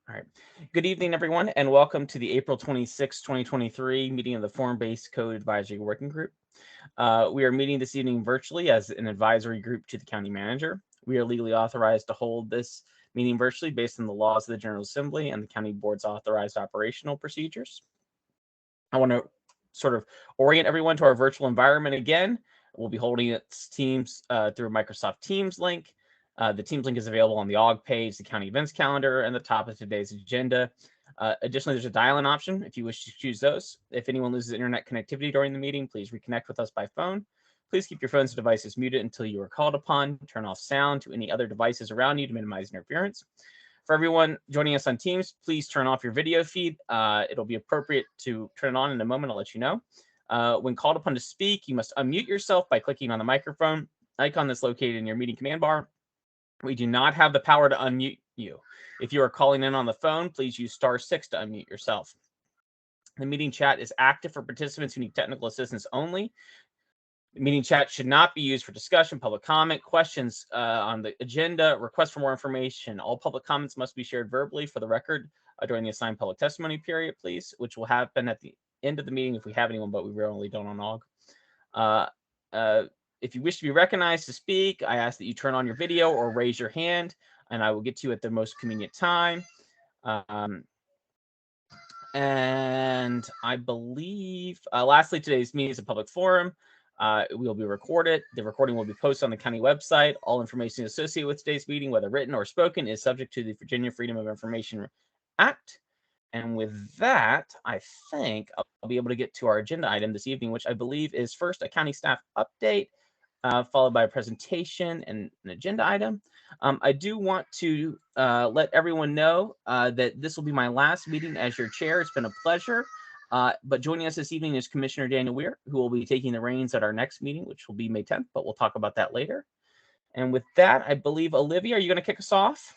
All right. Good evening, everyone, and welcome to the April 26, 2023 meeting of the Form-Based Code Advisory Working Group. We are meeting this evening virtually as an advisory group to the county manager. We are legally authorized to hold this meeting virtually based on the laws of the General Assembly and the county board's authorized operational procedures. I want to sort of orient everyone to our virtual environment again. We'll be holding its Teams through a Microsoft Teams link. The Teams link is available on the AWG page, the county events calendar, and the top of today's agenda. Additionally, there's a dial-in option if you wish to choose those. If anyone loses internet connectivity during the meeting, please reconnect with us by phone. Please keep your phones and devices muted until you are called upon. Turn off sound to any other devices around you to minimize interference. For everyone joining us on Teams, please turn off your video feed. It'll be appropriate to turn it on in a moment. I'll let you know. When called upon to speak, you must unmute yourself by clicking on the microphone icon that's located in your meeting command bar. We do not have the power to unmute you. If you are calling in on the phone, please use *6 to unmute yourself. The meeting chat is active for participants who need technical assistance only. The meeting chat should not be used for discussion, public comment, questions on the agenda, requests for more information. All public comments must be shared verbally for the record during the assigned public testimony period, please, which will happen at the end of the meeting if we have anyone, but we rarely don't on AWG. If you wish to be recognized to speak, I ask that you turn on your video or raise your hand, and I will get to you at the most convenient time. And I believe, lastly, today's meeting is a public forum. It will be recorded. The recording will be posted on the county website. All information associated with today's meeting, whether written or spoken, is subject to the Virginia Freedom of Information Act. And with that, I think I'll be able to get to our agenda item this evening, which I believe is first a county staff update, followed by a presentation and an agenda item. I do want to let everyone know that this will be my last meeting as your chair. It's been a pleasure. But joining us this evening is Commissioner Daniel Weir, who will be taking the reins at our next meeting, which will be May 10th, but we'll talk about that later. And with that, I believe, Olivia, are you going to kick us off?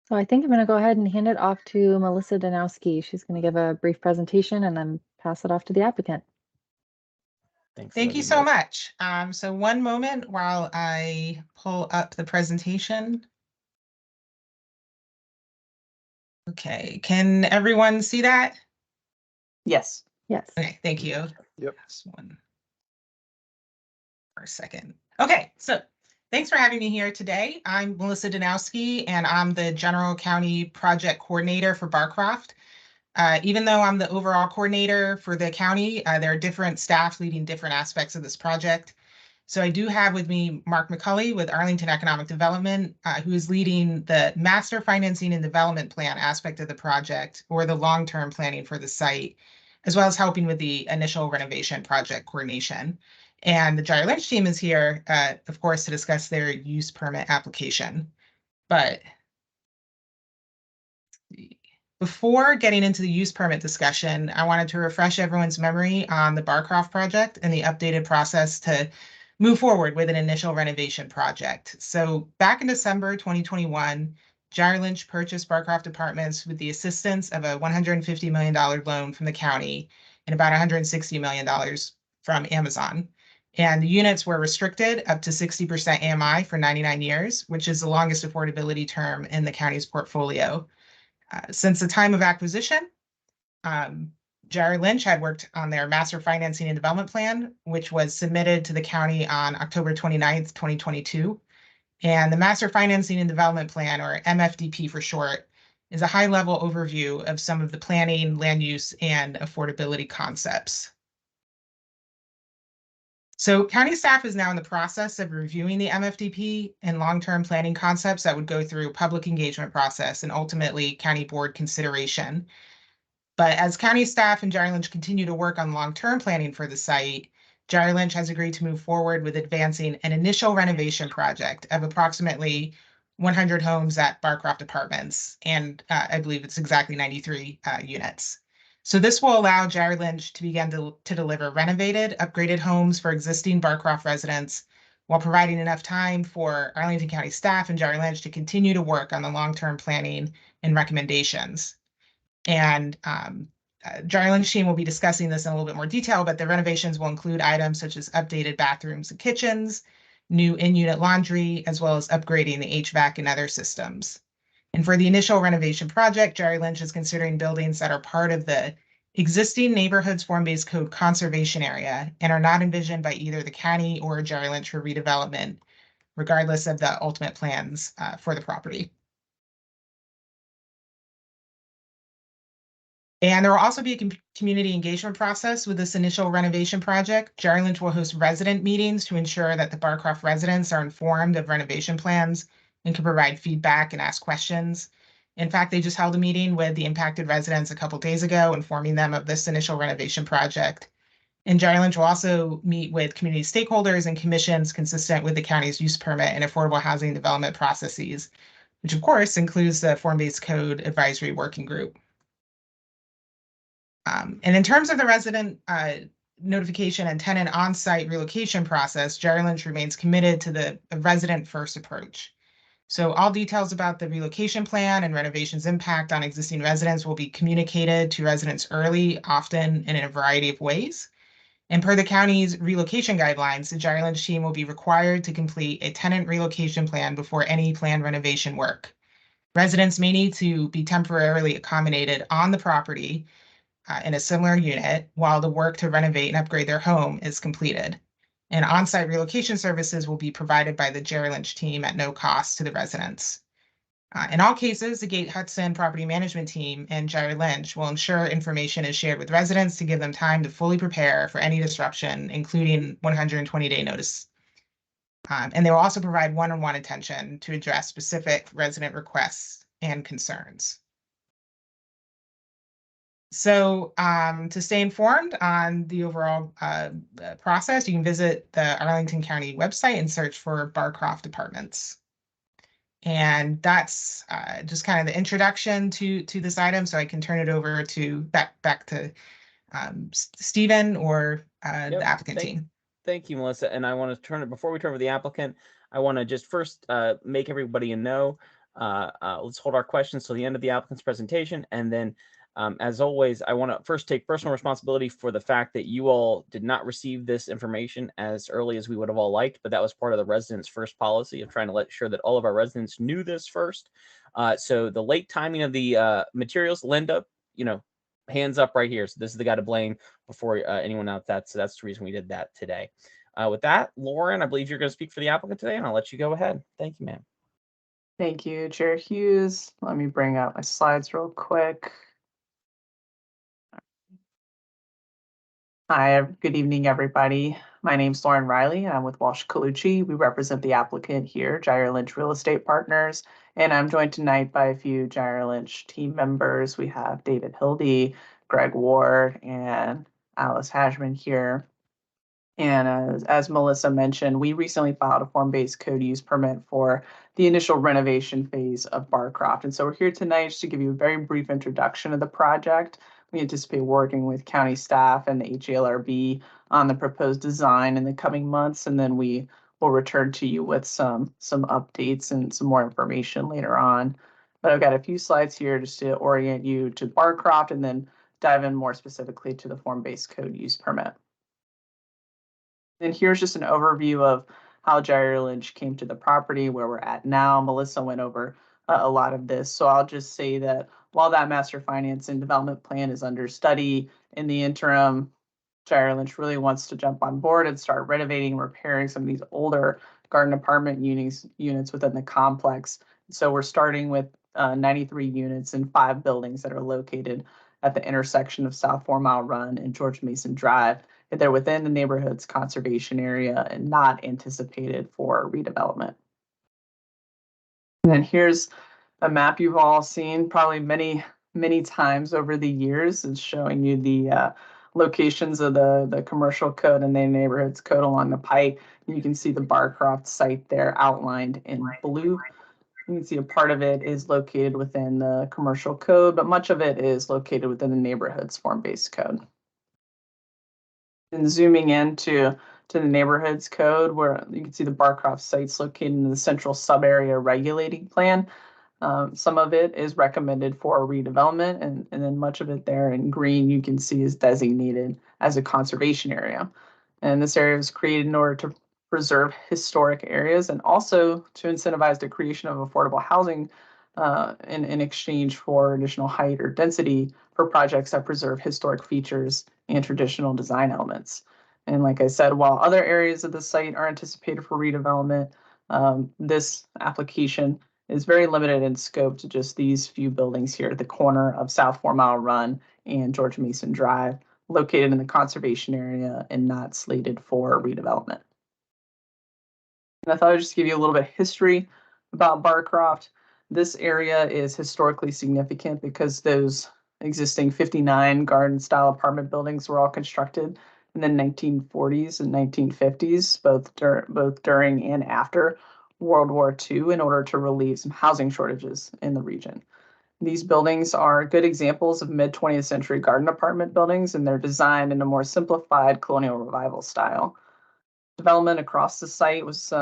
So I think I'm going to go ahead and hand it off to Melissa Danowski. She's going to give a brief presentation and then pass it off to the applicant. Thanks. Thank you so much. So one moment while I pull up the presentation. Okay, can everyone see that? Yes. Yes. Okay, thank you. Yep. Just one for a second. Okay, so thanks for having me here today. I'm Melissa Danowski, and I'm the General County Project Coordinator for Barcroft. Even though I'm the overall coordinator for the county, there are different staff leading different aspects of this project. So I do have with me Mark McCulley with Arlington Economic Development, who is leading the Master Financing and Development Plan aspect of the project, or the long-term planning for the site, as well as helping with the initial renovation project coordination. And the Gyre Lynch team is here, of course, to discuss their use permit application. But before getting into the use permit discussion, I wanted to refresh everyone's memory on the Barcroft project and the updated process to move forward with an initial renovation project. So back in December 2021, Gyre Lynch purchased Barcroft Apartments with the assistance of a $150 million loan from the county and about $160 million from Amazon. And the units were restricted up to 60% AMI for 99 years, which is the longest affordability term in the county's portfolio. Since the time of acquisition, Gyre Lynch had worked on their Master Financing and Development Plan, which was submitted to the county on October 29th, 2022. And the Master Financing and Development Plan, or MFDP for short, is a high-level overview of some of the planning, land use, and affordability concepts. So county staff is now in the process of reviewing the MFDP and long-term planning concepts that would go through public engagement process and ultimately county board consideration. But as county staff and Gyre Lynch continue to work on long-term planning for the site, Gyre Lynch has agreed to move forward with advancing an initial renovation project of approximately 100 homes at Barcroft Apartments, and I believe it's exactly 93 units. So this will allow Gyre Lynch to begin to deliver renovated, upgraded homes for existing Barcroft residents, while providing enough time for Arlington County staff and Gyre Lynch to continue to work on the long-term planning and recommendations. And Gyre Lynch team will be discussing this in a little bit more detail, but the renovations will include items such as updated bathrooms and kitchens, new in-unit laundry, as well as upgrading the HVAC and other systems. And for the initial renovation project, Jerry Lynch is considering buildings that are part of the existing neighborhoods form-based code conservation area and are not envisioned by either the county or Jerry Lynch for redevelopment, regardless of the ultimate plans for the property. And there will also be a community engagement process with this initial renovation project. Jerry Lynch will host resident meetings to ensure that the Barcroft residents are informed of renovation plans and can provide feedback and ask questions. In fact, they just held a meeting with the impacted residents a couple days ago, informing them of this initial renovation project. And Jerry Lynch will also meet with community stakeholders and commissions consistent with the county's use permit and affordable housing development processes, which of course includes the Form-Based Code Advisory Working Group. And in terms of the resident notification and tenant on-site relocation process, Jerry Lynch remains committed to the resident-first approach. So all details about the relocation plan and renovations impact on existing residents will be communicated to residents early, often, and in a variety of ways. And per the county's relocation guidelines, the Jerry Lynch team will be required to complete a tenant relocation plan before any planned renovation work. Residents may need to be temporarily accommodated on the property in a similar unit while the work to renovate and upgrade their home is completed. And on-site relocation services will be provided by the Jerry Lynch team at no cost to the residents. In all cases, the Gate Hudson property management team and Jerry Lynch will ensure information is shared with residents to give them time to fully prepare for any disruption, including 120-day notice. And they will also provide one-on-one attention to address specific resident requests and concerns. So to stay informed on the overall process, you can visit the Arlington County website and search for Barcroft Apartments. And that's just kind of the introduction to this item. So I can turn it over to back to Stephen or the applicant team. Thank you, Melissa. And I want to turn it, before we turn over the applicant, I want to just first make everybody know, let's hold our questions till the end of the applicant's presentation. And then as always, I want to first take personal responsibility for the fact that you all did not receive this information as early as we would have all liked, but that was part of the residents first policy of trying to let sure that all of our residents knew this first. So the late timing of the materials, Linda, hands up right here. So this is the guy to blame before anyone else. That's the reason we did that today. With that, Lauren, I believe you're going to speak for the applicant today, and I'll let you go ahead. Thank you, ma'am. Thank you, Chair Hughes. Let me bring up my slides real quick. Hi, good evening, everybody. My name's Lauren Riley. I'm with Walsh Colucci. We represent the applicant here, Jerry Lynch Real Estate Partners, and I'm joined tonight by a few Jerry Lynch team members. We have David Hildy, Greg Ward, and Alice Hashman here. And as Melissa mentioned, we recently filed a form-based code use permit for the initial renovation phase of Barcroft. And so we're here tonight just to give you a very brief introduction of the project. We anticipate working with county staff and the HALRB on the proposed design in the coming months, and then we will return to you with some updates and some more information later on. But I've got a few slides here just to orient you to Barcroft and then dive in more specifically to the form-based code use permit. And here's just an overview of how Jerry Lynch came to the property, where we're at now. Melissa went over a lot of this, so I'll just say that while that master finance and development plan is under study, in the interim, Jerry Lynch really wants to jump on board and start renovating, repairing some of these older garden apartment units within the complex. So we're starting with 93 units in 5 buildings that are located at the intersection of South 4 Mile Run and George Mason Drive. They're within the neighborhood's conservation area and not anticipated for redevelopment. And then here's a map you've all seen probably many times over the years. It's showing you the locations of the commercial code and the neighborhoods code along the pike. And you can see the Barcroft site there outlined in blue. You can see a part of it is located within the commercial code, but much of it is located within the neighborhood's form-based code. And zooming into the neighborhoods code, where you can see the Barcroft sites located in the central sub-area regulating plan. Some of it is recommended for redevelopment, and then much of it there in green you can see is designated as a conservation area. And this area was created in order to preserve historic areas and also to incentivize the creation of affordable housing in exchange for additional height or density for projects that preserve historic features and traditional design elements. And like I said, while other areas of the site are anticipated for redevelopment, this application is very limited in scope to just these few buildings here at the corner of South 4 Mile Run and George Mason Drive, located in the conservation area and not slated for redevelopment. And I thought I'd just give you a little bit of history about Barcroft. This area is historically significant because those existing 59 garden-style apartment buildings were all constructed in the 1940s and 1950s, both during and after World War II, in order to relieve some housing shortages in the region. These buildings are good examples of mid-20th century garden apartment buildings, and they're designed in a more simplified colonial revival style. Development across the site was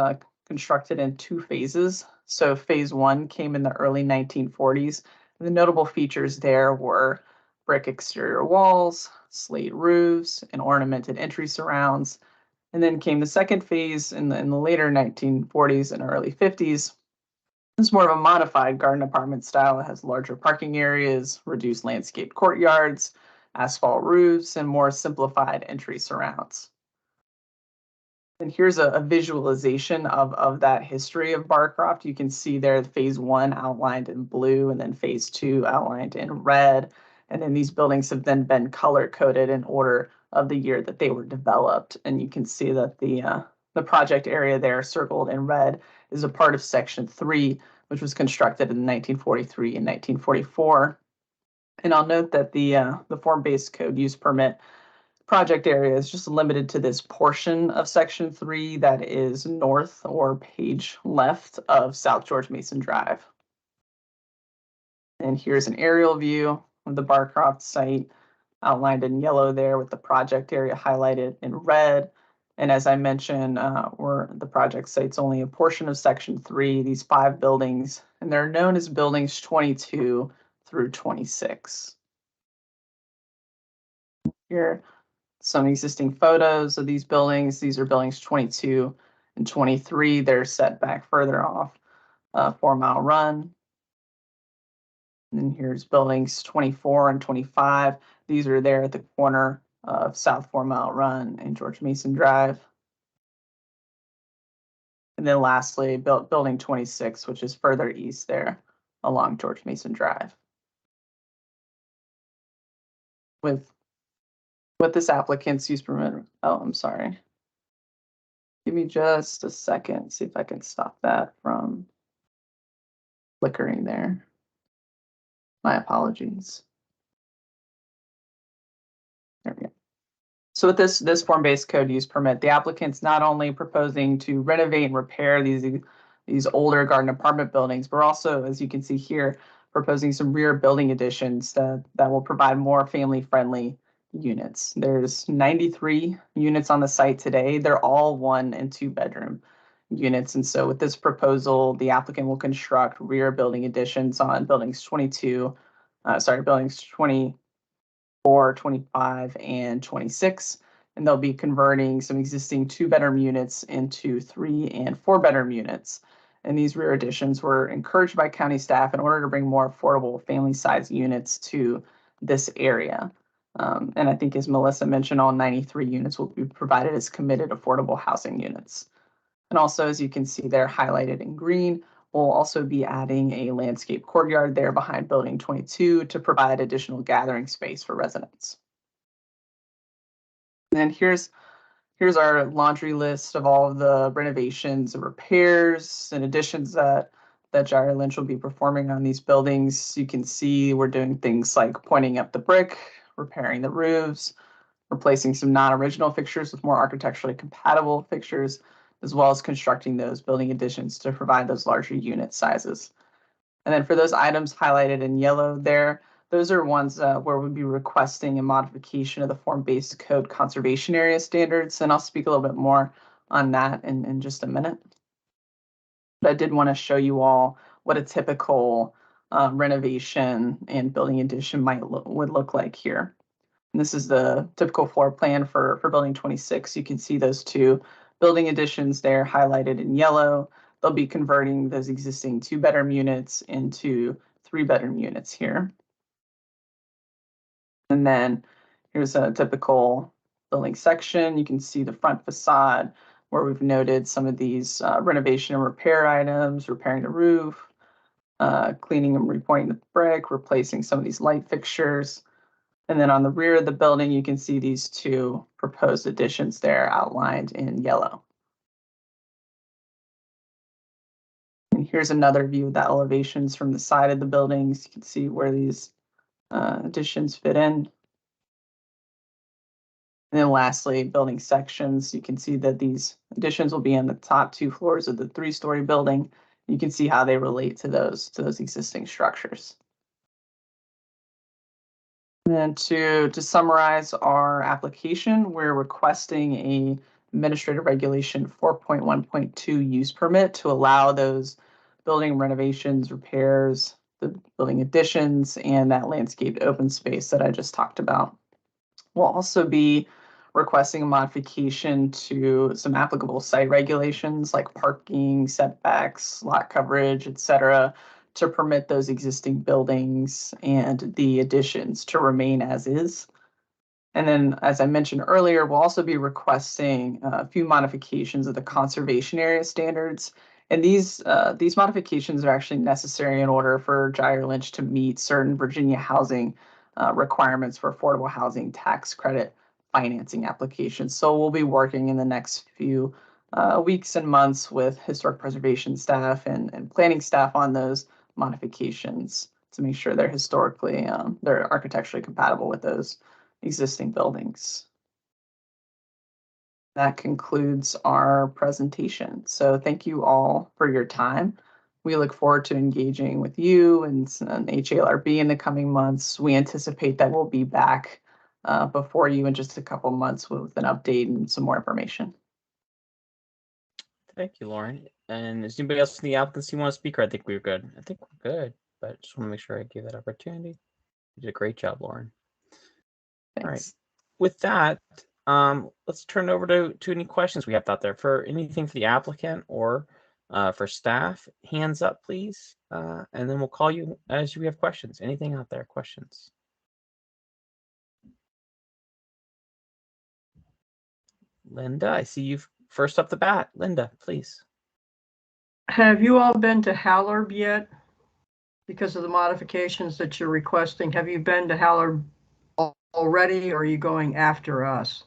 constructed in 2 phases. So phase 1 came in the early 1940s. And the notable features there were brick exterior walls, slate roofs, and ornamented entry surrounds. And then came the second phase in the later 1940s and early 50s. It's more of a modified garden apartment style. It has larger parking areas, reduced landscaped courtyards, asphalt roofs, and more simplified entry surrounds. And here's a visualization of that history of Barcroft. You can see there phase 1 outlined in blue and then phase 2 outlined in red. And then these buildings have then been color coded in order of the year that they were developed. And you can see that the project area there circled in red is a part of section 3, which was constructed in 1943 and 1944. And I'll note that the form-based code use permit project area is just limited to this portion of section 3 that is north or page left of South George Mason Drive. And here's an aerial view of the Barcroft site outlined in yellow there with the project area highlighted in red. And as I mentioned, the project site's only a portion of section 3, these 5 buildings, and they're known as buildings 22 through 26. Here some existing photos of these buildings. These are buildings 22 and 23. They're set back further off 4 Mile Run. And then here's buildings 24 and 25. These are there at the corner of South 4 Mile Run and George Mason Drive. And then lastly, building 26, which is further east there along George Mason Drive. With this applicant's use permit, I'm sorry. Give me just a second, see if I can stop that from flickering there. My apologies. There we go. So with this form-based code use permit, the applicant's not only proposing to renovate and repair these older garden apartment buildings, but also, as you can see here, proposing some rear building additions that will provide more family-friendly units. There's 93 units on the site today. They're all 1 and 2 bedroom units. And so with this proposal, the applicant will construct rear building additions on buildings 24, 25, and 26. And they'll be converting some existing 2-bedroom units into 3 and 4 bedroom units. And these rear additions were encouraged by county staff in order to bring more affordable family-sized units to this area. And I think, as Melissa mentioned, all 93 units will be provided as committed affordable housing units. And also, as you can see there highlighted in green, we'll also be adding a landscape courtyard there behind building 22 to provide additional gathering space for residents. And then here's our laundry list of all of the renovations and repairs and additions that Gyra Lynch will be performing on these buildings. You can see we're doing things like pointing up the brick, repairing the roofs, replacing some non-original fixtures with more architecturally compatible fixtures, as well as constructing those building additions to provide those larger unit sizes. And then for those items highlighted in yellow there, those are ones where we'll be requesting a modification of the form-based code conservation area standards. And I'll speak a little bit more on that in just a minute. But I did want to show you all what a typical renovation and building addition would look like here. And this is the typical floor plan for building 26. You can see those 2 building additions there highlighted in yellow. they'll be converting those existing 2-bedroom units into 3-bedroom units here. And then here's a typical building section. You can see the front facade where we've noted some of these renovation and repair items, repairing the roof, cleaning and repointing the brick, replacing some of these light fixtures. And then on the rear of the building, you can see these 2 proposed additions there outlined in yellow. And here's another view of the elevations from the side of the buildings. You can see where these additions fit in. And then lastly, building sections. You can see that these additions will be on the top 2 floors of the 3-story building. You can see how they relate to those existing structures. And then to summarize our application, we're requesting a Administrative Regulation 4.1.2 use permit to allow those building renovations, repairs, the building additions, and that landscaped open space that I just talked about. We'll also be requesting a modification to some applicable site regulations like parking, setbacks, lot coverage, etc., to permit those existing buildings and the additions to remain as is. And then, as I mentioned earlier, we'll also be requesting a few modifications of the conservation area standards. And these modifications are actually necessary in order for Gyre Lynch to meet certain Virginia housing requirements for affordable housing tax credit financing applications. So we'll be working in the next few weeks and months with historic preservation staff and planning staff on those modifications to make sure they're historically, they're architecturally compatible with those existing buildings. That concludes our presentation. So thank you all for your time. We look forward to engaging with you and HALRB in the coming months. We anticipate that we'll be back before you in just a couple months with an update and some more information. Thank you, Lauren. And is anybody else in the applicants who want to speak? Or I think we're good. I think we're good, but I just want to make sure I give that opportunity. You did a great job, Lauren. Thanks. All right. With that, let's turn it over to any questions we have out there for anything for the applicant or for staff. Hands up, please. And then we'll call you as we have questions. Anything out there? Questions? Linda, I see you first up the bat. Linda, please. Have you all been to HALRB yet? Because of the modifications that you're requesting, have you been to HALRB already, or are you going after us?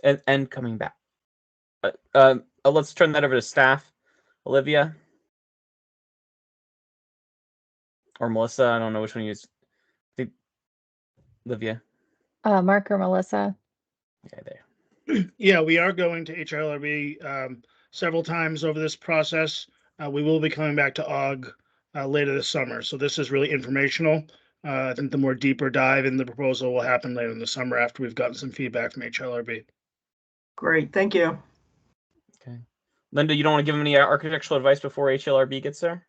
And coming back. Let's turn that over to staff. Olivia or Melissa. I don't know which one you use. Olivia. Mark or Melissa? Okay, there. Yeah, we are going to HLRB several times over this process. We will be coming back to AWG later this summer. So this is really informational. I think the more deeper dive in the proposal will happen later in the summer after we've gotten some feedback from HLRB. Great, thank you. Okay. Linda, you don't want to give them any architectural advice before HLRB gets there?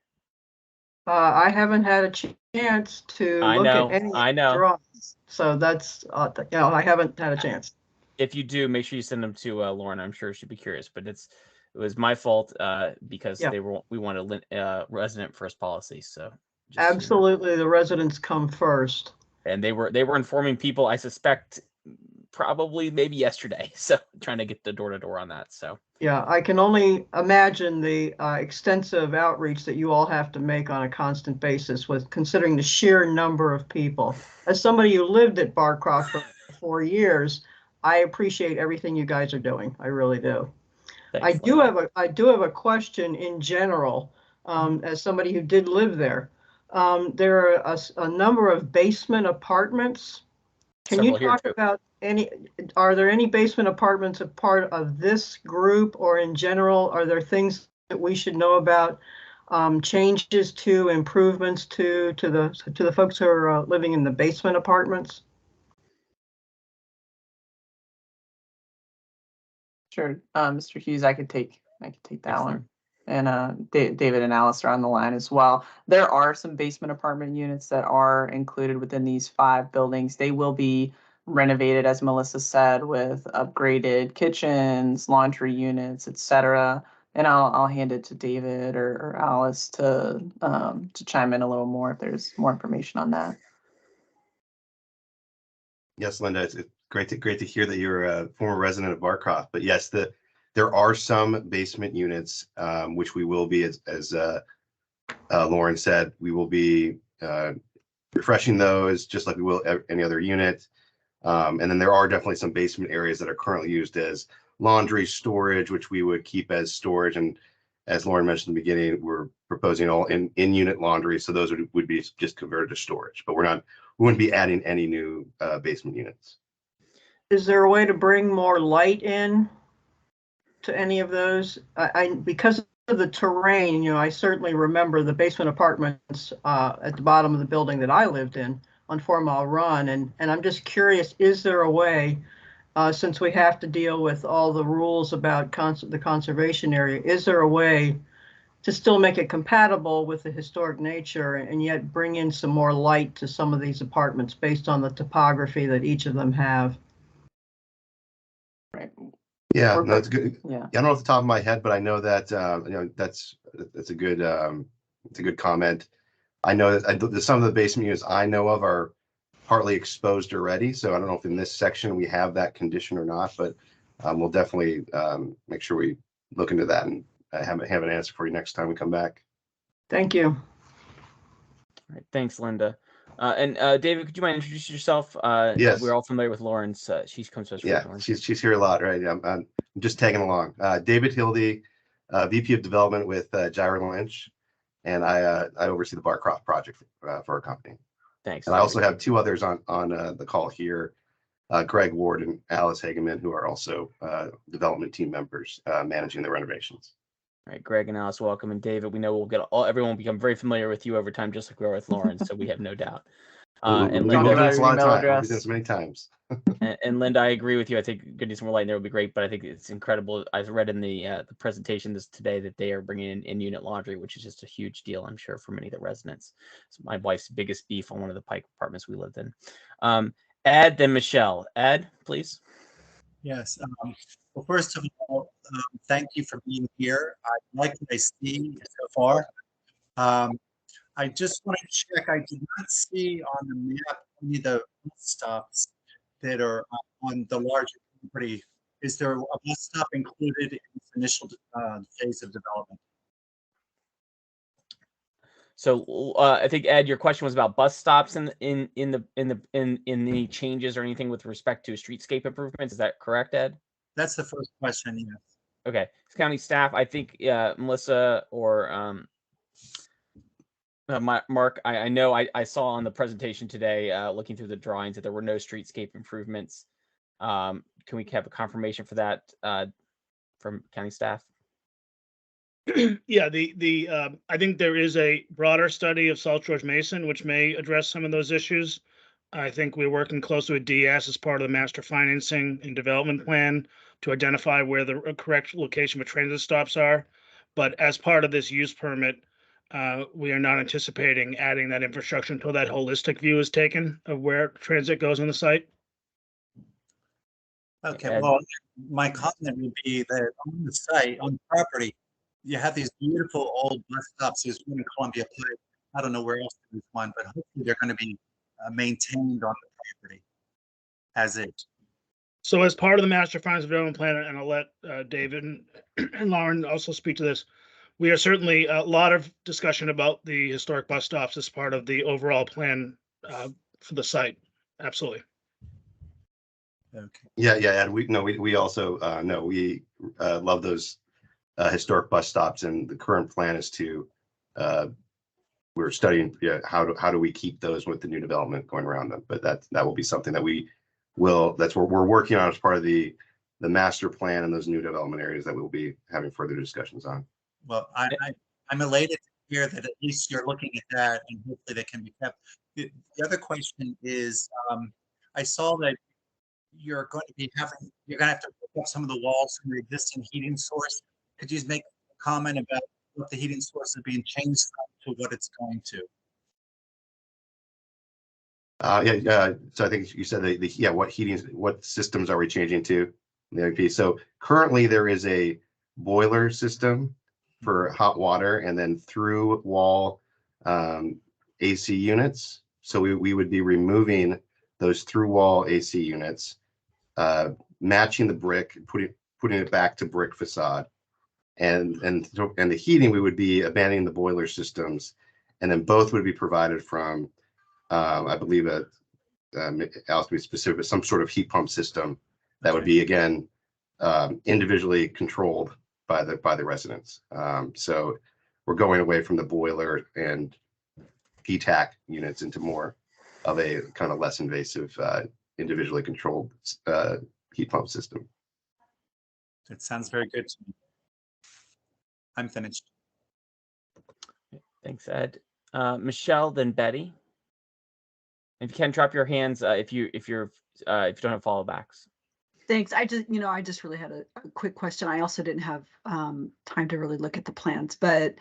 I haven't had a chance to look at any drawings. So that's, I haven't had a chance. If you do, make sure you send them to Lauren. I'm sure she'd be curious, but it was my fault because we wanted resident first policy. So absolutely, the residents come first. And they were informing people, I suspect, probably maybe yesterday. So trying to get the door to door on that. So yeah, I can only imagine the extensive outreach that you all have to make on a constant basis with considering the sheer number of people. As somebody who lived at Barcroft for 4 years, I appreciate everything you guys are doing. I really do. Thanks, I do have a question in general, as somebody who did live there. There are a number of basement apartments. Can you talk about are there any basement apartments a part of this group, or in general, are there things that we should know about, changes to, improvements to the folks who are living in the basement apartments? Sure, Mr. Hughes, I could take that one. And David and Alice are on the line as well. There are some basement apartment units that are included within these 5 buildings. They will be renovated, as Melissa said, with upgraded kitchens, laundry units, etc. And I'll hand it to David or Alice to chime in a little more if there's more information on that. Yes, Linda, it's great to hear that you're a former resident of Barcroft. But yes, there are some basement units, which we will be, as Lauren said, we will be refreshing those just like we will any other unit. And then there are definitely some basement areas that are currently used as laundry storage, which we would keep as storage. And as Lauren mentioned in the beginning, we're proposing all in-unit laundry. So those would be just converted to storage, but we wouldn't be adding any new basement units. Is there a way to bring more light in to any of those? Because of the terrain, I certainly remember the basement apartments at the bottom of the building that I lived in on 4 Mile Run. And I'm just curious, is there a way, since we have to deal with all the rules about the conservation area, is there a way to still make it compatible with the historic nature and yet bring in some more light to some of these apartments based on the topography that each of them have? Right. Yeah, no, it's good. Yeah. I don't know off the top of my head, but I know that that's a good comment. I know that some of the basement units I know of are partly exposed already, so I don't know if in this section we have that condition or not, but we'll definitely make sure we look into that and have an answer for you next time we come back. Thank you. All right, thanks, Linda. And David, could you mind introducing yourself? Yes. We're all familiar with Lauren's. She comes to us. Yeah, she's here a lot, right? I'm just tagging along. David Hildy, VP of Development with Gyra Lynch, and I oversee the Barcroft project for our company. Thanks. And I also have two others on the call here, Greg Ward and Alice Hageman, who are also development team members managing the renovations. All right, Greg and Alice, welcome. And David, we know everyone will become very familiar with you over time, just like we are with Lauren, so we have no doubt. And Linda, Linda, that's a lot of email time. address. We've done this many times. and Linda, I agree with you. I think getting some more light in there would be great, but I think it's incredible. I've read in the presentation today that they are bringing in unit laundry, which is just a huge deal, I'm sure, for many of the residents. It's my wife's biggest beef on one of the Pike apartments we lived in. Ed, then Michelle. Ed, please. Yes. Well, first of all, thank you for being here. I like what I see so far. I just want to check. I did not see on the map any of the bus stops that are on the larger property. Is there a bus stop included in this initial phase of development? So I think Ed, your question was about bus stops in the changes or anything with respect to streetscape improvements. Is that correct, Ed? That's the first question. Yes. Okay, county staff. I think Melissa or Mark. I know I saw on the presentation today, looking through the drawings, that there were no streetscape improvements. Can we have a confirmation for that from county staff? Yeah, I think there is a broader study of South George Mason, which may address some of those issues. I think we're working closely with DS as part of the master financing and development plan to identify where the correct location for transit stops are. But as part of this use permit, we are not anticipating adding that infrastructure until that holistic view is taken of where transit goes on the site. Okay, well, my comment would be that on the site, on the property, you have these beautiful old bus stops. There's one in Columbia Pike. I don't know where else there's one, but hopefully they're going to be maintained on the property as is. So as part of the master finance development plan, and I'll let David and Lauren also speak to this, we are certainly a lot of discussion about the historic bus stops as part of the overall plan for the site. Absolutely. Okay. Yeah, and we also know we love those historic bus stops, and the current plan is to we're studying how do we keep those with the new development going around them. But that will be something that that's what we're working on as part of the master plan and those new development areas that we'll be having further discussions on. Well, I'm elated to hear that at least you're looking at that, and hopefully they can be kept. The other question is, I saw that you're going to have to pick up some of the walls from the existing heating source. Could you make a comment about what the heating source is being changed from to what it's going to? So I think you said what systems are we changing to the MVP? So currently there is a boiler system for hot water, and then through wall AC units. So we would be removing those through wall AC units, matching the brick, putting it back to brick facade, and the heating, we would be abandoning the boiler systems, and then both would be provided from I believe I'll be specific, but some sort of heat pump system that would be, again, individually controlled by the residents. So we're going away from the boiler and PTAC units into more of a kind of less invasive, individually controlled heat pump system. It sounds very good to me. I'm finished. Thanks, Ed. Michelle, then Betty. If you can, drop your hands if you don't have follow backs. Thanks. I just really had a quick question. I also didn't have time to really look at the plans, but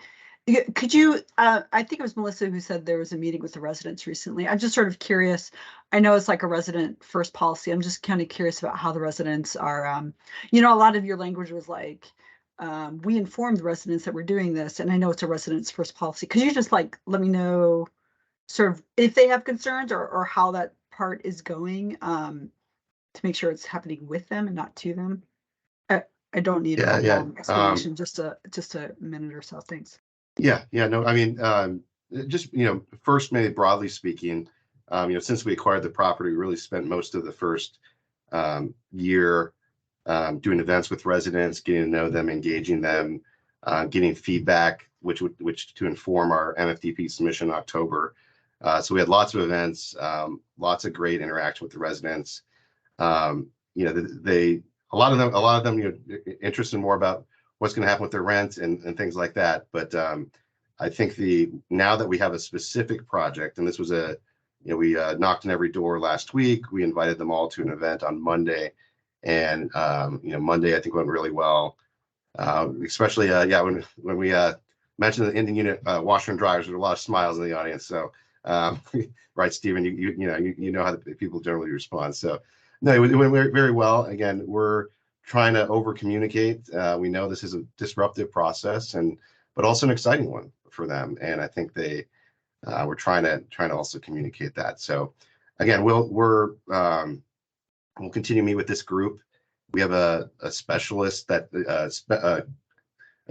could you, I think it was Melissa who said there was a meeting with the residents recently. I'm just sort of curious. I know it's like a resident first policy. I'm just kind of curious about how the residents are, a lot of your language was like, we informed the residents that we're doing this, and I know it's a residents first policy. Could you just like, let me know sort of if they have concerns or how that part is going, to make sure it's happening with them and not to them? I don't need a long explanation, just a minute or so. Thanks. No, I mean, just, first, maybe broadly speaking, since we acquired the property, we really spent most of the first year doing events with residents, getting to know them, engaging them, getting feedback, which to inform our MFDP submission in October. So we had lots of events, lots of great interaction with the residents. A lot of them, interested more about what's going to happen with their rent and things like that. But I think now that we have a specific project, and this was we knocked on every door last week. We invited them all to an event on Monday, and Monday I think went really well. Especially when we mentioned the Indian unit washer and dryers, there were a lot of smiles in the audience. So right, Stephen, you know how the people generally respond. So no, it went very, very well. Again, we're trying to over communicate. We know this is a disruptive process, but also an exciting one for them. And I think we're trying to also communicate that. So again, we'll continue to meet with this group. We have a specialist a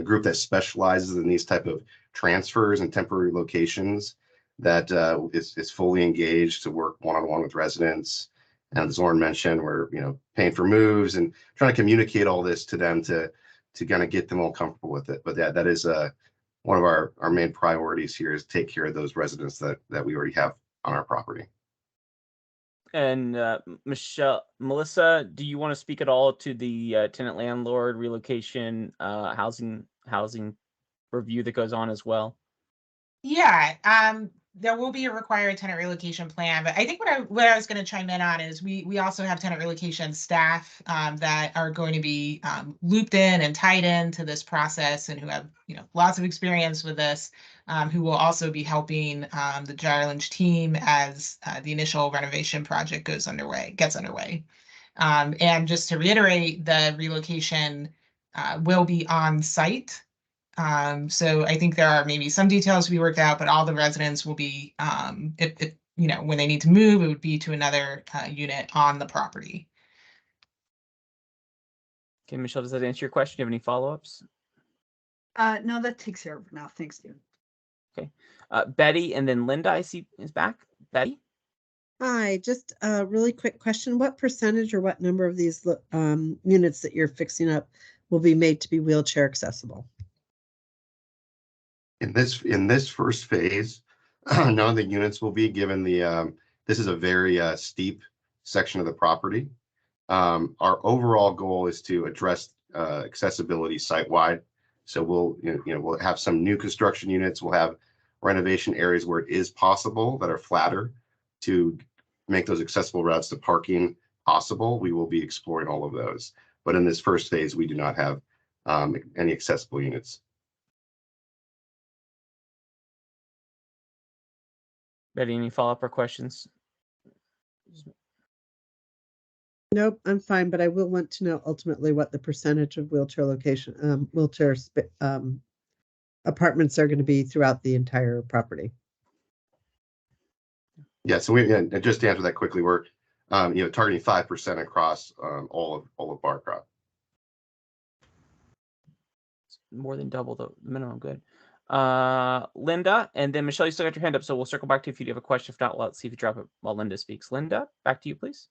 group that specializes in these type of transfers and temporary locations that is fully engaged to work one-on-one with residents. And as Lauren mentioned, we're paying for moves and trying to communicate all this to them to kind of get them all comfortable with it. But that is one of our main priorities here, is take care of those residents that we already have on our property. And Melissa, do you want to speak at all to the tenant landlord relocation housing review that goes on as well? Yeah, there will be a required tenant relocation plan, but I think what I was going to chime in on is we also have tenant relocation staff that are going to be looped in and tied into this process, and who have lots of experience with this, who will also be helping the Gyre Lynch team as the initial renovation project gets underway. And just to reiterate, the relocation will be on site. So I think there are maybe some details to be worked out, but all the residents will be, when they need to move, it would be to another unit on the property. Okay, Michelle, does that answer your question? Do you have any follow-ups? No, that takes care of it now. Thanks, Stephen. Okay, Betty, and then Linda, I see, is back. Betty? Hi, just a really quick question. What percentage or what number of these units that you're fixing up will be made to be wheelchair accessible? In this first phase, none of the units will be given this is a very steep section of the property. Our overall goal is to address accessibility site-wide. So we'll have some new construction units. We'll have renovation areas where it is possible that are flatter to make those accessible routes to parking possible. We will be exploring all of those. But in this first phase, we do not have any accessible units. Betty, any follow-up or questions? Nope, I'm fine, but I will want to know ultimately what the percentage of wheelchair apartments are going to be throughout the entire property. Yeah, so and just to answer that quickly, we're targeting 5% across all of Barcroft. More than double the minimum. Good. Linda, and then Michelle, you still got your hand up, so we'll circle back to you if you do have a question. If not, let's see if you drop it while Linda speaks. Linda, back to you, please.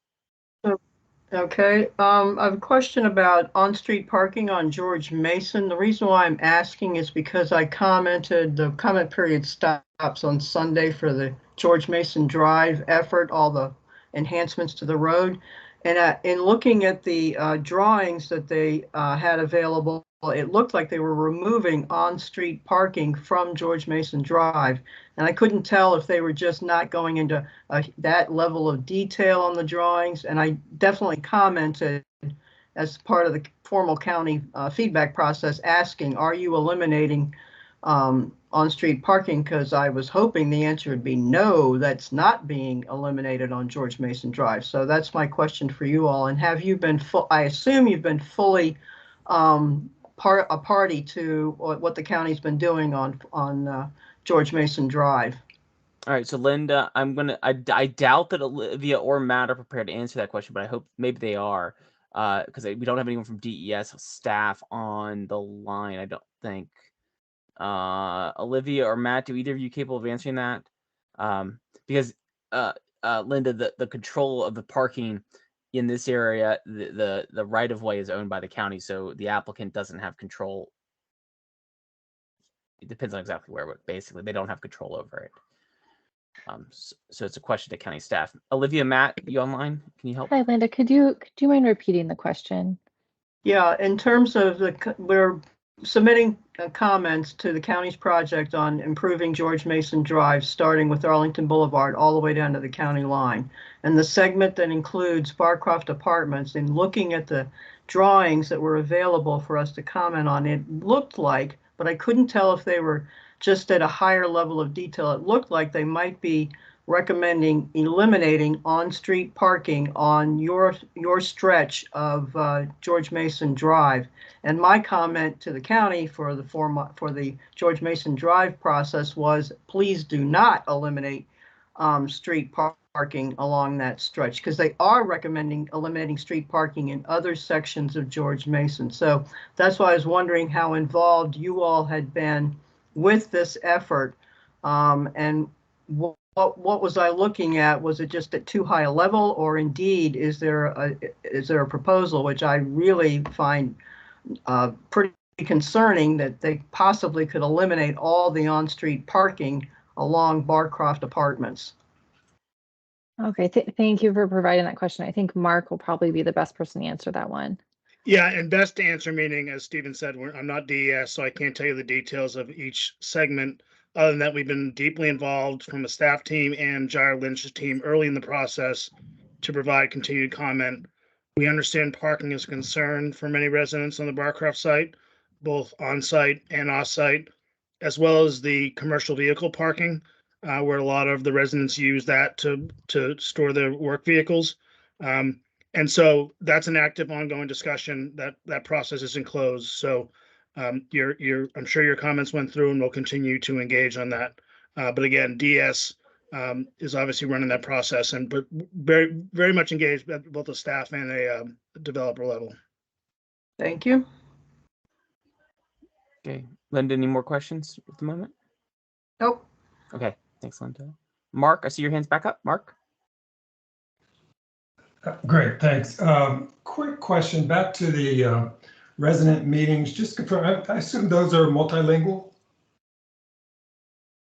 Okay, I have a question about on-street parking on George Mason. The reason why I'm asking is because I commented, the comment period stops on Sunday for the George Mason Drive effort, all the enhancements to the road. And in looking at the drawings that they had available, it looked like they were removing on-street parking from George Mason Drive. And I couldn't tell if they were just not going into that level of detail on the drawings. And I definitely commented as part of the formal county feedback process asking, are you eliminating on-street parking? Because I was hoping the answer would be no, that's not being eliminated on George Mason Drive. So that's my question for you all. And have you been I assume you've been fully a party to what the county's been doing on George Mason Drive. All right, so Linda, I doubt that Olivia or Matt are prepared to answer that question, but I hope maybe they are, because we don't have anyone from DES staff on the line, I don't think. Olivia or Matt, do either of you capable of answering that? Because Linda, the control of the parking in this area, the right of way is owned by the county, so the applicant doesn't have control. It depends on exactly where, but basically they don't have control over it. So it's a question to county staff. Olivia, Matt, you online? Can you help? Hi, Linda. Could you mind repeating the question? Yeah, in terms of we're submitting comments to the county's project on improving George Mason Drive, starting with Arlington Boulevard all the way down to the county line. And the segment that includes Barcroft Apartments, in looking at the drawings that were available for us to comment on, it looked like, but I couldn't tell if they were just at a higher level of detail. It looked like they might be recommending eliminating on-street parking on your stretch of George Mason Drive. And my comment to the county for the George Mason Drive process was, please do not eliminate street parking along that stretch, because they are recommending eliminating street parking in other sections of George Mason. So that's why I was wondering how involved you all had been with this effort, and what was I looking at? Was it just at too high a level, or indeed is there a proposal which I really find pretty concerning, that they possibly could eliminate all the on-street parking along Barcroft Apartments? Okay, thank you for providing that question. I think Mark will probably be the best person to answer that one. Yeah, and best answer, meaning, as Stephen said, I'm not DES, so I can't tell you the details of each segment, other than that we've been deeply involved from the staff team and Jair Lynch's team early in the process to provide continued comment. We understand parking is a concern for many residents on the Barcroft site, both on-site and off-site, as well as the commercial vehicle parking, where a lot of the residents use that to store their work vehicles. And so that's an active, ongoing discussion. That process isn't closed. So I'm sure your comments went through, and we'll continue to engage on that. But again, DS is obviously running that process, but very, very much engaged at both the staff and a developer level. Thank you. Okay, Linda, any more questions at the moment? Nope. Okay, thanks, Linda. Mark, I see your hand's back up. Mark. Great, thanks. Quick question back to the resident meetings. Just confirm, I assume those are multilingual?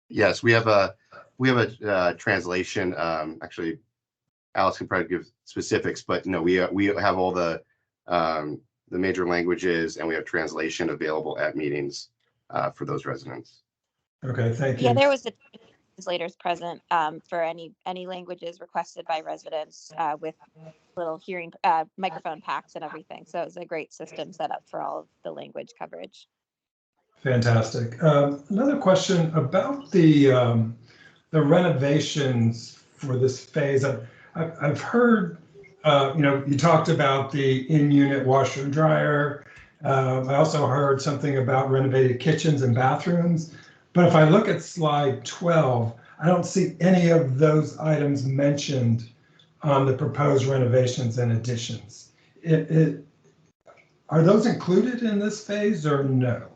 Yes, we have a translation. Actually, Alice can probably give specifics, but no, we have all the major languages, and we have translation available at meetings for those residents. Okay, thank you. Yeah, there was the translators present for any languages requested by residents with little hearing microphone packs and everything. So it was a great system set up for all of the language coverage. Fantastic. Another question about the renovations for this phase. I've heard You talked about the in-unit washer and dryer. I also heard something about renovated kitchens and bathrooms. But if I look at slide 12, I don't see any of those items mentioned on the proposed renovations and additions. Are those included in this phase or no?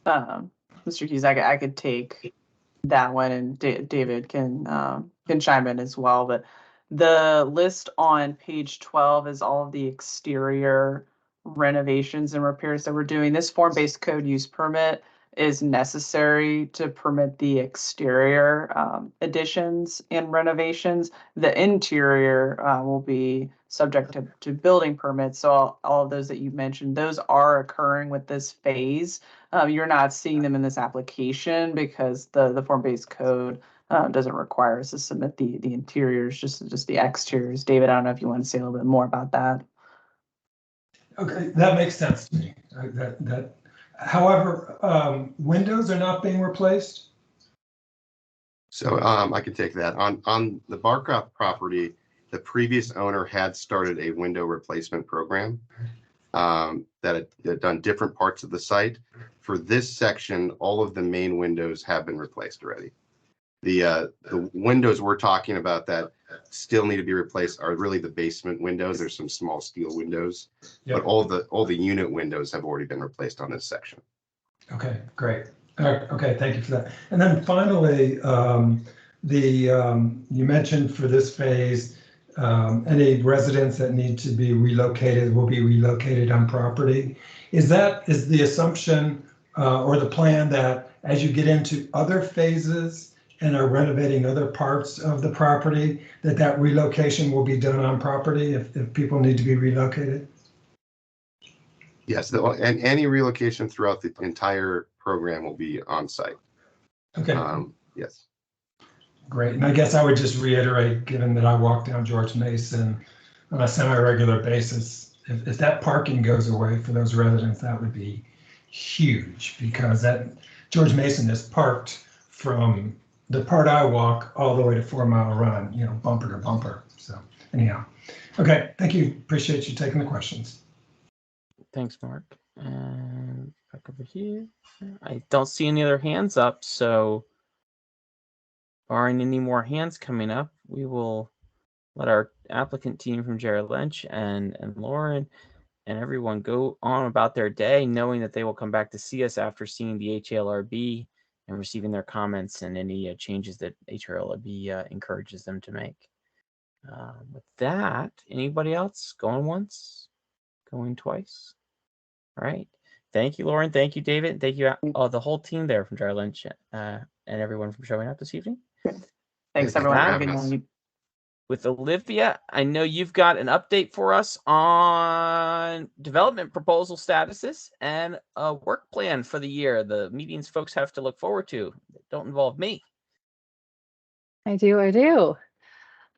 Mr. Hughes, I could take that one, and David can chime in as well. But the list on page 12 is all of the exterior renovations and repairs that we're doing. This form-based code use permit is necessary to permit the exterior additions and renovations. The interior will be subject to building permits. So all of those that you mentioned, those are occurring with this phase. You're not seeing them in this application because the form-based code doesn't require us to submit the interiors, just the exteriors. David, I don't know if you want to say a little bit more about that. Okay, that makes sense to me. However, windows are not being replaced. So I can take that. On the Barcroft property, the previous owner had started a window replacement program that had done different parts of the site. For this section, all of the main windows have been replaced already. The windows we're talking about that still need to be replaced are really the basement windows. There's some small steel windows, but all the unit windows have already been replaced on this section. Okay, great. Okay, thank you for that. And then finally, you mentioned for this phase, any residents that need to be relocated will be relocated on property. Is the assumption or the plan that as you get into other phases and are renovating other parts of the property, that relocation will be done on property if people need to be relocated? Yes, and any relocation throughout the entire program will be on site. Okay. Yes. Great. And I guess I would just reiterate, given that I walk down George Mason on a semi-regular basis, if that parking goes away for those residents, that would be huge, because that George Mason is parked from the part I walk all the way to 4 Mile Run, bumper to bumper. So anyhow, okay, thank you. Appreciate you taking the questions. Thanks, Mark. And back over here. I don't see any other hands up, so barring any more hands coming up, we will let our applicant team from Jared Lynch and Lauren and everyone go on about their day, knowing that they will come back to see us after seeing the HLRB and receiving their comments and any changes that HLRB encourages them to make. With that, anybody else going once, going twice? All right. Thank you, Lauren. Thank you, David. Thank you, the whole team there from Jared Lynch and everyone for showing up this evening. Thanks, everyone. Have a good night. With Olivia, I know you've got an update for us on development proposal statuses and a work plan for the year. The meetings folks have to look forward to that don't involve me. I do.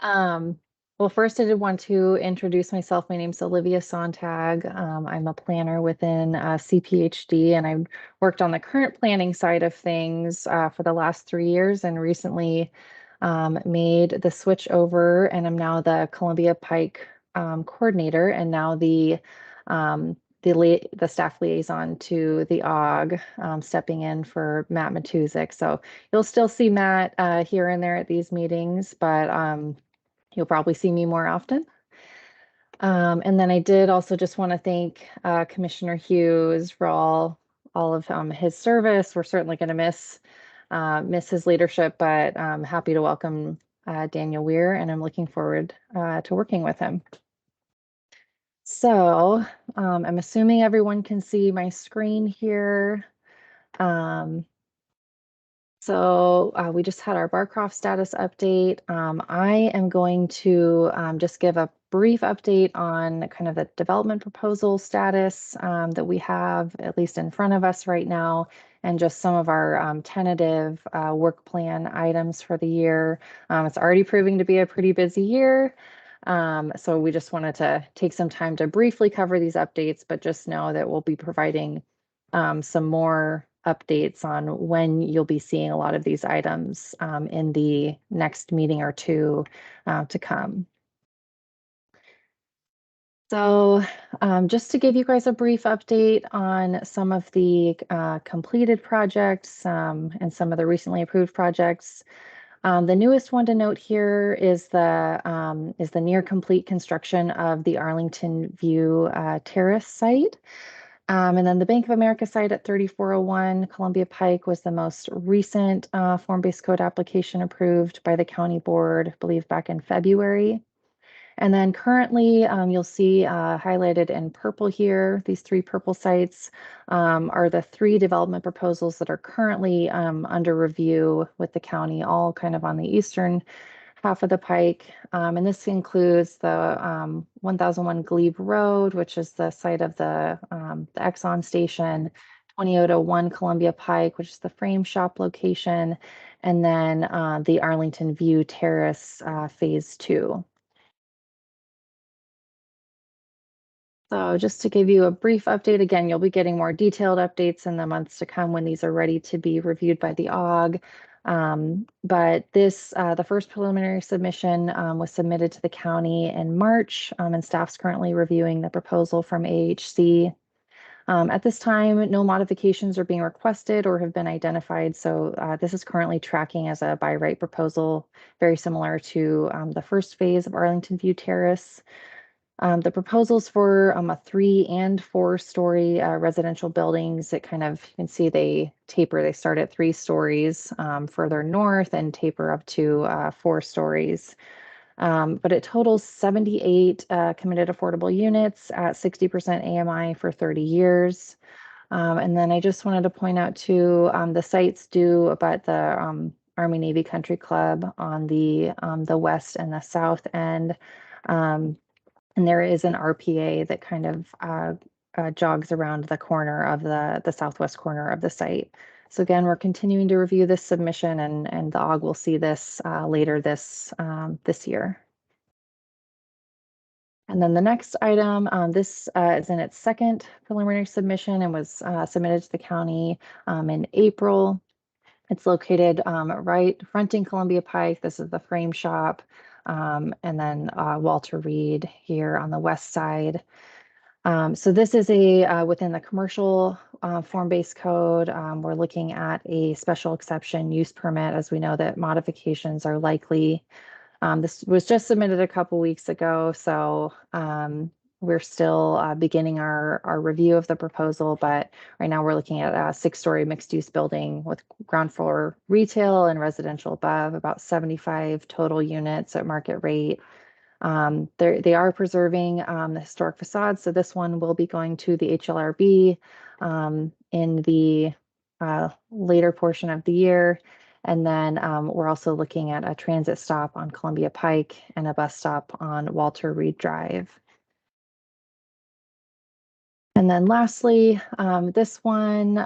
Well, first I did want to introduce myself. My name's Olivia Sontag. I'm a planner within CPHD, and I've worked on the current planning side of things for the last 3 years, and recently made the switch over, and I'm now the Columbia Pike coordinator, and now the staff liaison to the AWG, stepping in for Matt Matuzik. So you'll still see Matt here and there at these meetings, but you'll probably see me more often. And then I did also just want to thank Commissioner Hughes for all of his service. We're certainly going to miss his leadership, but I'm happy to welcome Daniel Weir, and I'm looking forward to working with him. So I'm assuming everyone can see my screen here. So we just had our Barcroft status update. I am going to just give a brief update on kind of the development proposal status that we have at least in front of us right now, and just some of our tentative work plan items for the year. It's already proving to be a pretty busy year. So we just wanted to take some time to briefly cover these updates, but just know that we'll be providing some more updates on when you'll be seeing a lot of these items in the next meeting or two to come. So just to give you guys a brief update on some of the completed projects and some of the recently approved projects. The newest one to note here is the near complete construction of the Arlington View Terrace site. And then the Bank of America site at 3401 Columbia Pike was the most recent form-based code application approved by the county board, I believe back in February. And then currently, you'll see highlighted in purple here, these 3 purple sites are the 3 development proposals that are currently under review with the county, all kind of on the eastern half of the pike. And this includes the 1001 Glebe Road, which is the site of the Exxon station, 2801 Columbia Pike, which is the frame shop location, and then the Arlington View Terrace Phase 2. So just to give you a brief update, again, you'll be getting more detailed updates in the months to come when these are ready to be reviewed by the AWG. But this, the first preliminary submission was submitted to the county in March, and staff's currently reviewing the proposal from AHC. At this time, no modifications are being requested or have been identified. So this is currently tracking as a by right proposal, very similar to the first phase of Arlington View Terrace. The proposals for a 3 and 4 story residential buildings, it kind of, you can see they taper, they start at 3 stories further north and taper up to 4 stories. But it totals 78 committed affordable units at 60% AMI for 30 years. And then I just wanted to point out too, the sites do about the Army Navy Country Club on the west and the south end. And there is an RPA that kind of jogs around the corner of the southwest corner of the site. So again, we're continuing to review this submission, and the AWG will see this later this year. And then the next item, this is in its second preliminary submission and was submitted to the county in April. It's located right fronting Columbia Pike. This is the frame shop. And then Walter Reed here on the west side. So this is a within the commercial form-based code. We're looking at a special exception use permit, as we know that modifications are likely. This was just submitted a couple weeks ago, so we're still beginning our review of the proposal, but right now we're looking at a 6-story mixed-use building with ground floor retail and residential above, about 75 total units at market rate. They are preserving the historic facade, so this one will be going to the HLRB in the later portion of the year. And then we're also looking at a transit stop on Columbia Pike and a bus stop on Walter Reed Drive. And then lastly, this one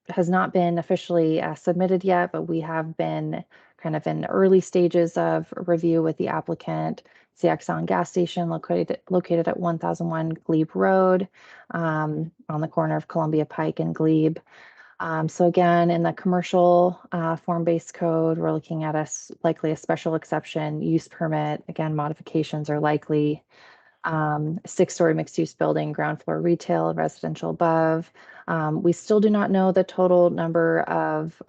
has not been officially submitted yet, but we have been kind of in early stages of review with the applicant. It's the Exxon gas station located at 1001 Glebe Road on the corner of Columbia Pike and Glebe. So again, in the commercial form-based code, we're looking at likely a special exception use permit. Again, modifications are likely. 6-story mixed-use building, ground floor retail, residential above. We still do not know the total number of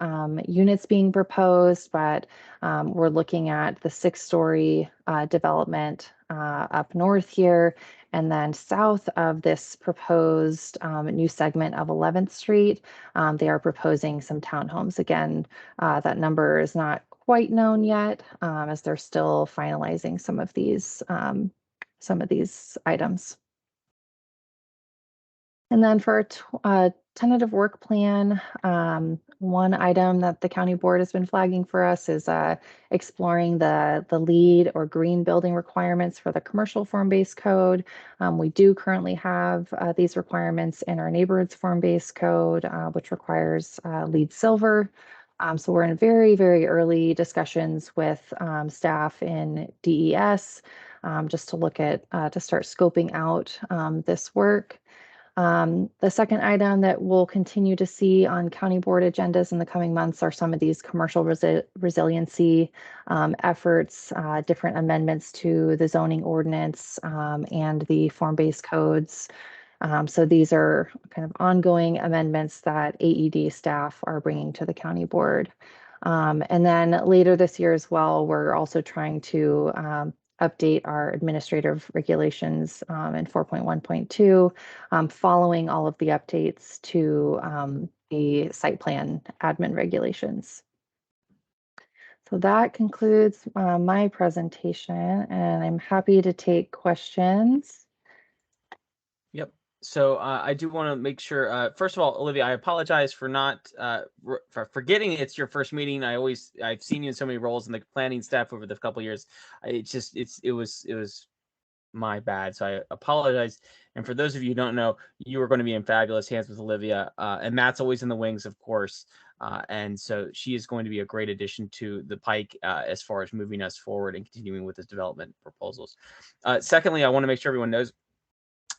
units being proposed, but we're looking at the 6-story development up north here. And then south of this proposed new segment of 11th Street, they are proposing some townhomes. Again, that number is not quite known yet, as they're still finalizing some of these items. And then for a tentative work plan, one item that the county board has been flagging for us is exploring the LEED or green building requirements for the commercial form-based code. We do currently have these requirements in our neighborhoods form-based code, which requires LEED silver. So we're in very, very early discussions with staff in DES just to look at, to start scoping out this work. The second item that we'll continue to see on county board agendas in the coming months are some of these commercial resiliency efforts, different amendments to the zoning ordinance and the form-based codes. So these are kind of ongoing amendments that AED staff are bringing to the county board. And then later this year as well, we're also trying to update our administrative regulations in 4.1.2, following all of the updates to the site plan admin regulations. So that concludes my presentation, and I'm happy to take questions. Yep. So I do want to make sure, first of all, Olivia, I apologize for not for forgetting it's your first meeting. I've seen you in so many roles in the planning staff over the couple of years. It was my bad. So I apologize. And for those of you who don't know, you are going to be in fabulous hands with Olivia, and Matt's always in the wings, of course. And so she is going to be a great addition to the Pike as far as moving us forward and continuing with this development proposals. Secondly, I want to make sure everyone knows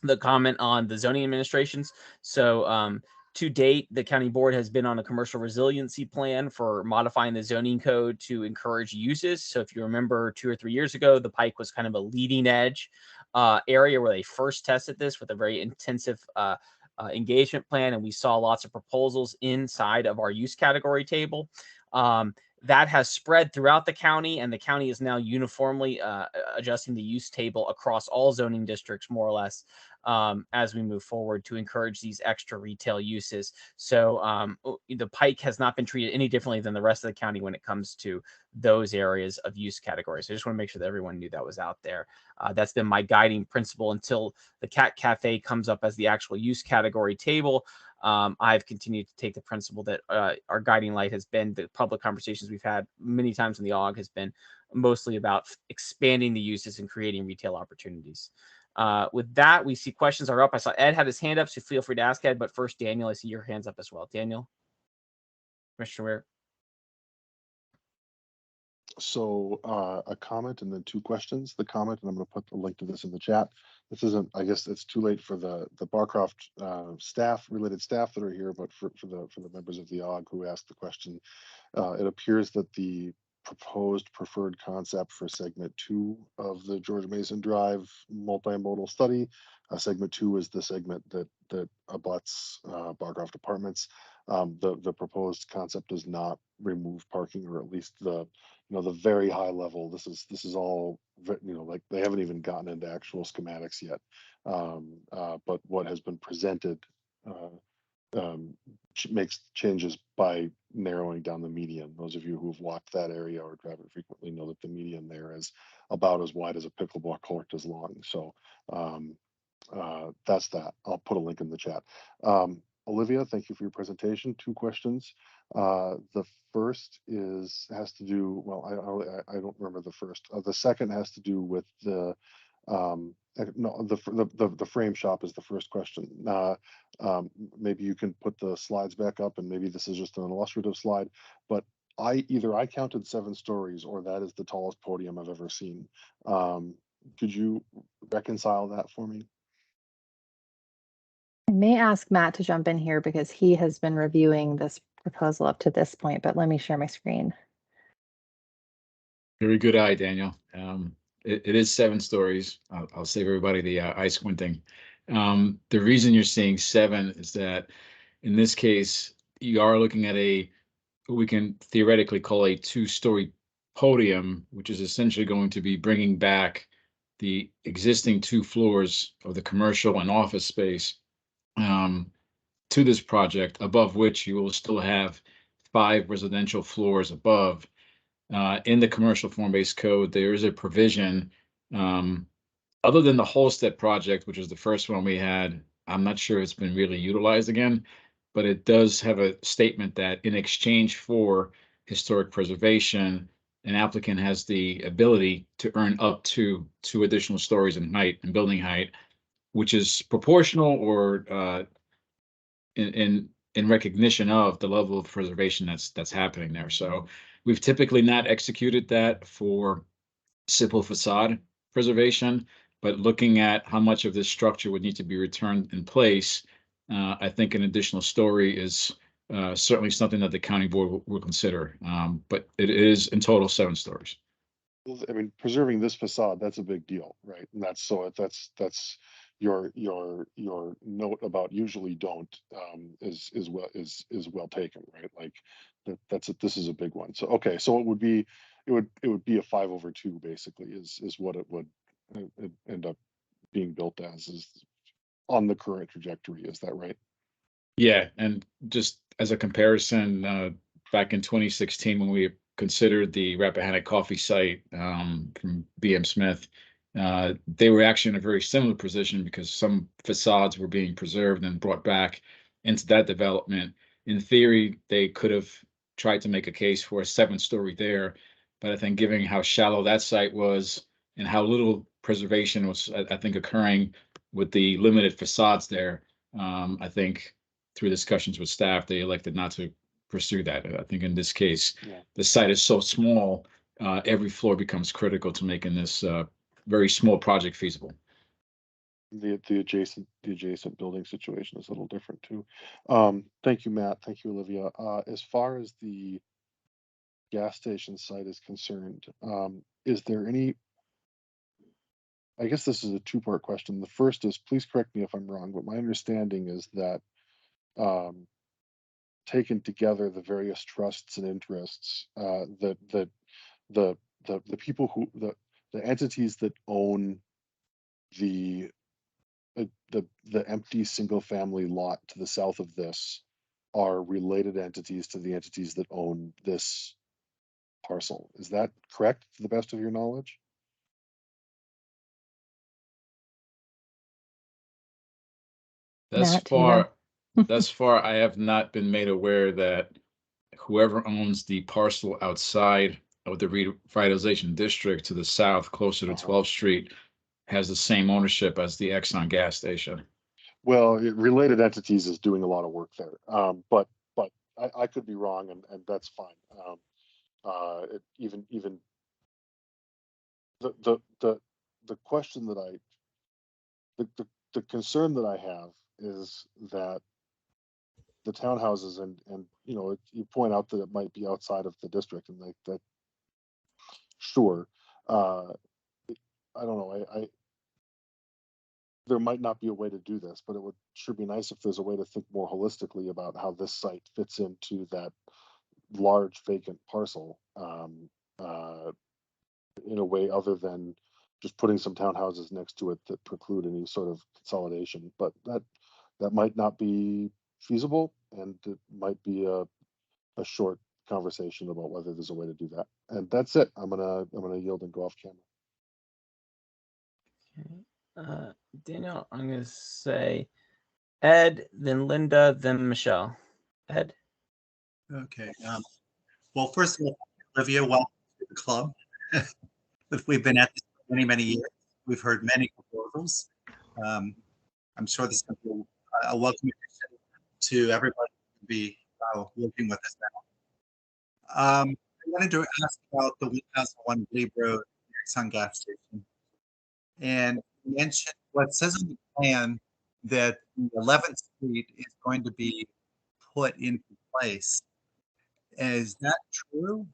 the comment on the zoning administrations. So to date, the county board has been on a commercial resiliency plan for modifying the zoning code to encourage uses. So if you remember 2 or 3 years ago, the Pike was kind of a leading edge area where they first tested this with a very intensive engagement plan. And we saw lots of proposals inside of our use category table. That has spread throughout the county, and the county is now uniformly adjusting the use table across all zoning districts, more or less, as we move forward to encourage these extra retail uses. So the Pike has not been treated any differently than the rest of the county when it comes to those areas of use categories. So I just want to make sure that everyone knew that was out there. That's been my guiding principle until the Cat Cafe comes up as the actual use category table. I've continued to take the principle that our guiding light has been the public conversations we've had many times in the AWG has been mostly about expanding the uses and creating retail opportunities. With that, we see questions are up. I saw Ed had his hand up, so feel free to ask Ed. But first, Daniel, I see your hands up as well. Daniel, Commissioner Ware. So a comment and then 2 questions. The comment, and I'm going to put the link to this in the chat. This isn't, I guess it's too late for the Barcroft related staff that are here, but for the members of the AWG who asked the question, it appears that the proposed preferred concept for segment 2 of the George Mason Drive multimodal study. Segment 2 is the segment that abuts Barcroft Apartments. The proposed concept does not remove parking, or at least the very high level. This is all, like they haven't even gotten into actual schematics yet. But what has been presented makes changes by narrowing down the median. Those of you who've walked that area or drive it frequently know that the median there is about as wide as a pickleball court is long. So that's that. I'll put a link in the chat. Olivia, thank you for your presentation. 2 questions. The first has to do, well, I don't remember the first. The second has to do with the no, the frame shop is the first question. Maybe you can put the slides back up, and maybe this is just an illustrative slide, but I counted 7 stories, or that is the tallest podium I've ever seen. Could you reconcile that for me? I may ask Matt to jump in here because he has been reviewing this proposal up to this point, but let me share my screen. Very good eye, Daniel. It is 7 stories. I'll save everybody the eye squinting. The reason you're seeing 7 is that in this case, you are looking at what we can theoretically call a 2-story podium, which is essentially going to be bringing back the existing 2 floors of the commercial and office space to this project, above which you will still have 5 residential floors above. In the commercial form-based code, there is a provision, other than the Holstead project, which is the first one we had. I'm not sure it's been really utilized again, but it does have a statement that in exchange for historic preservation, an applicant has the ability to earn up to 2 additional stories in height and building height, which is proportional or in recognition of the level of preservation that's happening there. So we've typically not executed that for simple facade preservation. But looking at how much of this structure would need to be returned in place, I think an additional story is certainly something that the county board will consider. But it is in total 7 stories. I mean, preserving this facade, that's a big deal, right? And that's your note about usually don't is well taken, right? Like this is a big one. So okay, so it would be a 5/2 basically is what it would end up being built as, is on the current trajectory. Is that right? Yeah, and just as a comparison, back in 2016 when we considered the Rappahannock Coffee site from BM Smith, they were actually in a very similar position because some facades were being preserved and brought back into that development. In theory, they could have tried to make a case for a 7-story there, but I think given how shallow that site was and how little preservation was, I think, occurring with the limited facades there, I think through discussions with staff, they elected not to pursue that. I think in this case, the site is so small, every floor becomes critical to making this very small project feasible. The adjacent building situation is a little different too. Thank you, Matt. Thank you, Olivia. As far as the gas station site is concerned, is there any, I guess this is a 2-part question. The first is, please correct me if I'm wrong, but my understanding is that taken together, the various trusts and interests, that the people who the entities that own the empty single family lot to the south of this are related entities to the entities that own this parcel. Is that correct, to the best of your knowledge? Thus Matt, do you know? far, I have not been made aware that whoever owns the parcel outside of the revitalization district to the south, closer to 12th Street, has the same ownership as the Exxon gas station. Well, related entities is doing a lot of work there, but I could be wrong, and that's fine. Even the question that the concern that I have is that the townhouses and you point out that it might be outside of the district, and like that, sure. I don't know. There might not be a way to do this, but it would sure be nice if there's a way to think more holistically about how this site fits into that large vacant parcel in a way other than just putting some townhouses next to it that preclude any sort of consolidation. But that might not be feasible, and it might be a short conversation about whether there's a way to do that. And that's it. I'm gonna yield and go off camera. Okay. Daniel, I'm gonna say Ed, then Linda, then Michelle. Ed. Okay. Well, first of all, Olivia, welcome to the club. We've been at this for many years. We've heard many proposals. I'm sure this is going to be a welcome to everybody to be working with us now. I wanted to ask about the 1001 Glebe Road Exxon gas station. And you mentioned what says on the plan that 11th Street is going to be put into place. Is that true?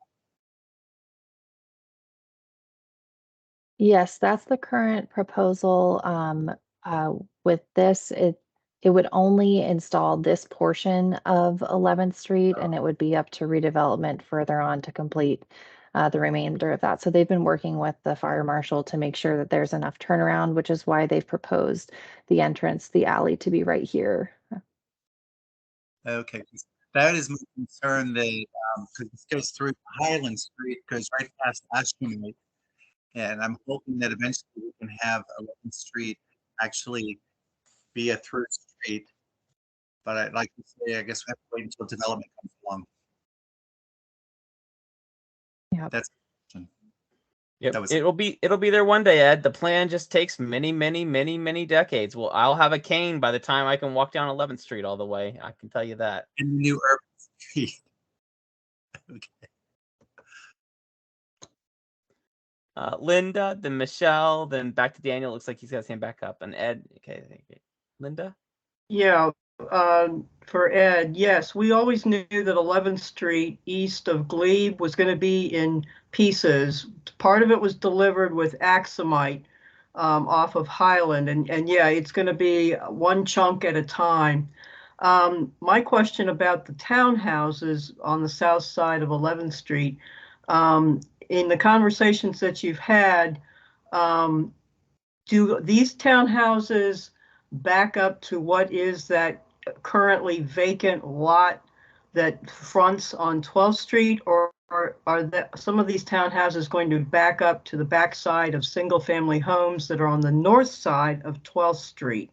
Yes, that's the current proposal. With this, it would only install this portion of 11th Street, and it would be up to redevelopment further on to complete the remainder of that. So they've been working with the fire marshal to make sure that there's enough turnaround, which is why they've proposed the entrance, the alley, to be right here. Okay, that is my concern. That because this goes through Highland Street, goes right past Ashland, and I'm hoping that eventually we can have 11th Street actually be a through street. But I'd like to say, I guess we have to wait until development comes along. Yeah, that's. Yep. It'll be there one day, Ed. The plan just takes many decades. Well, I'll have a cane by the time I can walk down 11th Street all the way. I can tell you that. In the new urban street. Okay. Linda, then Michelle, then back to Daniel. Looks like he's got his hand back up. And Ed. Okay, Linda. Yeah, for Ed, yes, we always knew that 11th Street east of Glebe was going to be in pieces. Part of it was delivered with Axamite off of Highland, and yeah, it's going to be one chunk at a time. My question about the townhouses on the south side of 11th Street, in the conversations that you've had, do these townhouses back up to what is that currently vacant lot that fronts on 12th Street, or are some of these townhouses going to back up to the backside of single-family homes that are on the north side of 12th Street?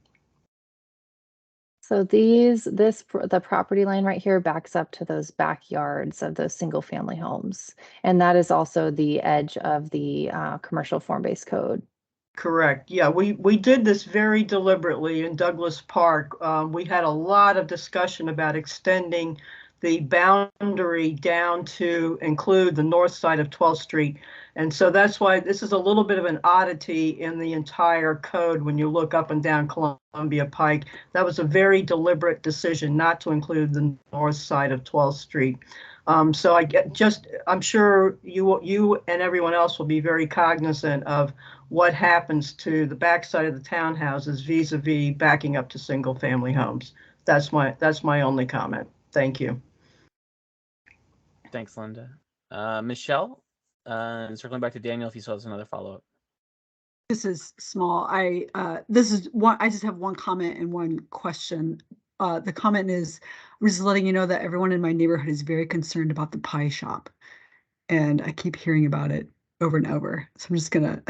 So the property line right here backs up to those backyards of those single family homes. And that is also the edge of the commercial form-based code. Correct. Yeah, we did this very deliberately in Douglas Park. We had a lot of discussion about extending the boundary down to include the north side of 12th Street. And so that's why this is a little bit of an oddity in the entire code when you look up and down Columbia Pike. That was a very deliberate decision not to include the north side of 12th Street. So I'm sure you and everyone else will be very cognizant of what happens to the backside of the townhouses vis-a-vis backing up to single family homes. That's my only comment. Thank you. Thanks, Linda. Michelle, and circling back to Daniel, if he still has another follow-up. This is small. I just have one comment and one question. The comment is, I'm just letting you know that everyone in my neighborhood is very concerned about the pie shop, and I keep hearing about it over and over. So I'm just gonna.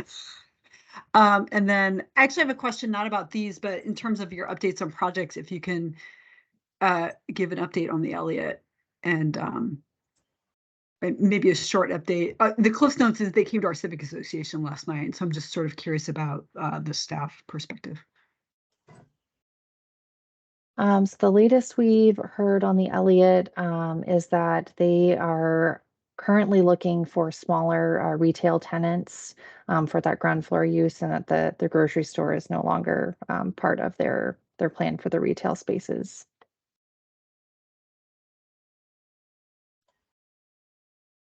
And then I actually have a question, not about these, but in terms of your updates on projects, if you can give an update on the Elliott and maybe a short update. The Cliff Notes is they came to our civic association last night, so I'm just sort of curious about the staff perspective. So the latest we've heard on the Elliott is that they are currently looking for smaller retail tenants for that ground floor use, and that the grocery store is no longer part of their plan for the retail spaces.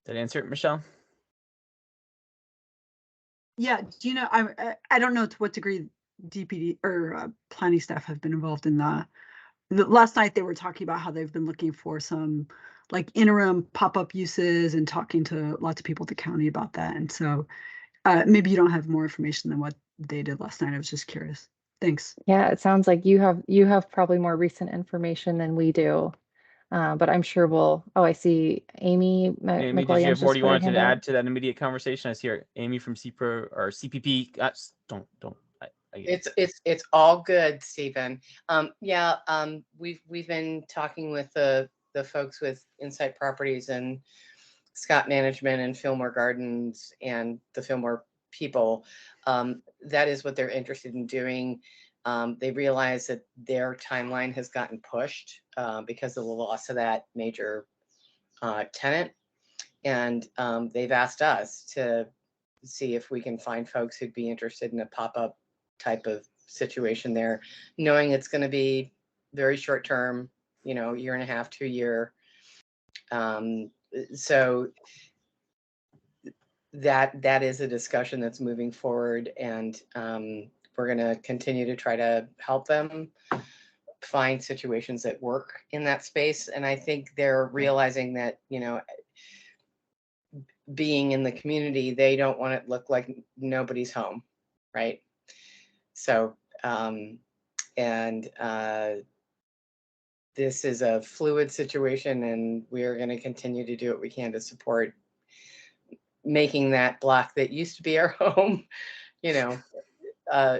Did that answer it, Michelle? Yeah, do you know, I don't know to what degree DPD or planning staff have been involved in the last night they were talking about how they've been looking for some like interim pop-up uses and talking to lots of people at the county about that. And so maybe you don't have more information than what they did last night. I was just curious. Thanks. Yeah, it sounds like you have probably more recent information than we do. But I'm sure we'll. Oh, I see Amy. Amy, did you have more you wanted to add to that immediate conversation? I see her, Amy from CPRO or CPP. Don't. It's all good, Stephen. We've been talking with the folks with Insight Properties and Scott Management and Fillmore Gardens and the Fillmore people. That is what they're interested in doing. They realize that their timeline has gotten pushed because of the loss of that major tenant. And they've asked us to see if we can find folks who'd be interested in a pop-up type of situation there, knowing it's going to be very short term, year and a half, 2 year. So that is a discussion that's moving forward, and we're going to continue to try to help them find situations that work in that space. And I think they're realizing that, being in the community, they don't want it to look like nobody's home, right? So, this is a fluid situation, and we are going to continue to do what we can to support making that block that used to be our home,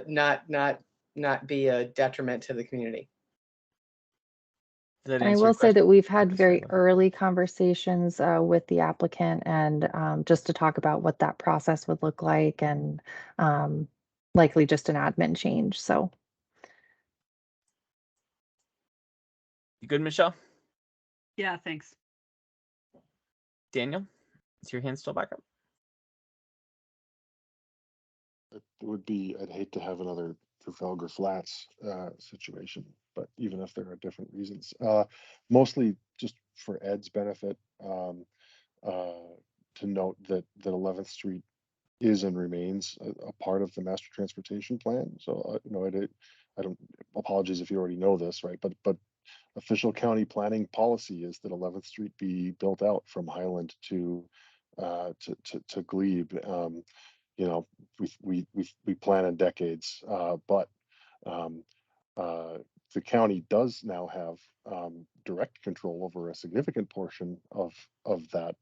not be a detriment to the community. I will say that we've had very early conversations with the applicant, and just to talk about what that process would look like, and likely just an admin change. So, you good, Michelle? Yeah, thanks. Daniel, is your hand still back up? it would be, I'd hate to have another Trafalgar Flats situation, but even if there are different reasons, mostly just for Ed's benefit, to note that 11th Street is and remains a part of the master transportation plan. So, you know, I don't, apologies if you already know this, right? But official county planning policy is that 11th Street be built out from Highland to Glebe. You know, we plan in decades, but the county does now have direct control over a significant portion of that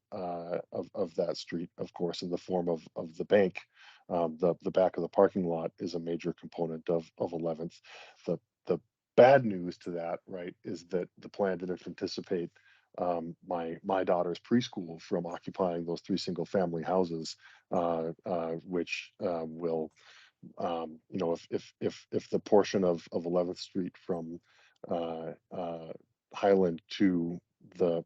street, of course, in the form of the bank. The back of the parking lot is a major component of 11th. The bad news to that, right, is that the plan didn't anticipate my daughter's preschool from occupying those 3 single-family houses, which will, you know, if the portion of 11th Street from Highland to the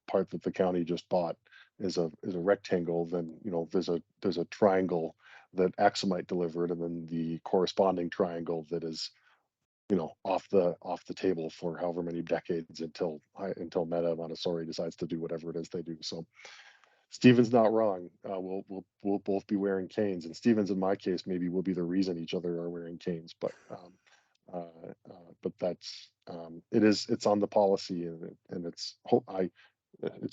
part that the county just bought is a rectangle, then, you know, there's a triangle that Axumite delivered, and then the corresponding triangle that is, you know, off the table for however many decades until Meta Montessori decides to do whatever it is they do. So Stephen's not wrong. We'll both be wearing canes, and Stephen's, in my case, maybe will be the reason each other are wearing canes. But that's it's on the policy, and it's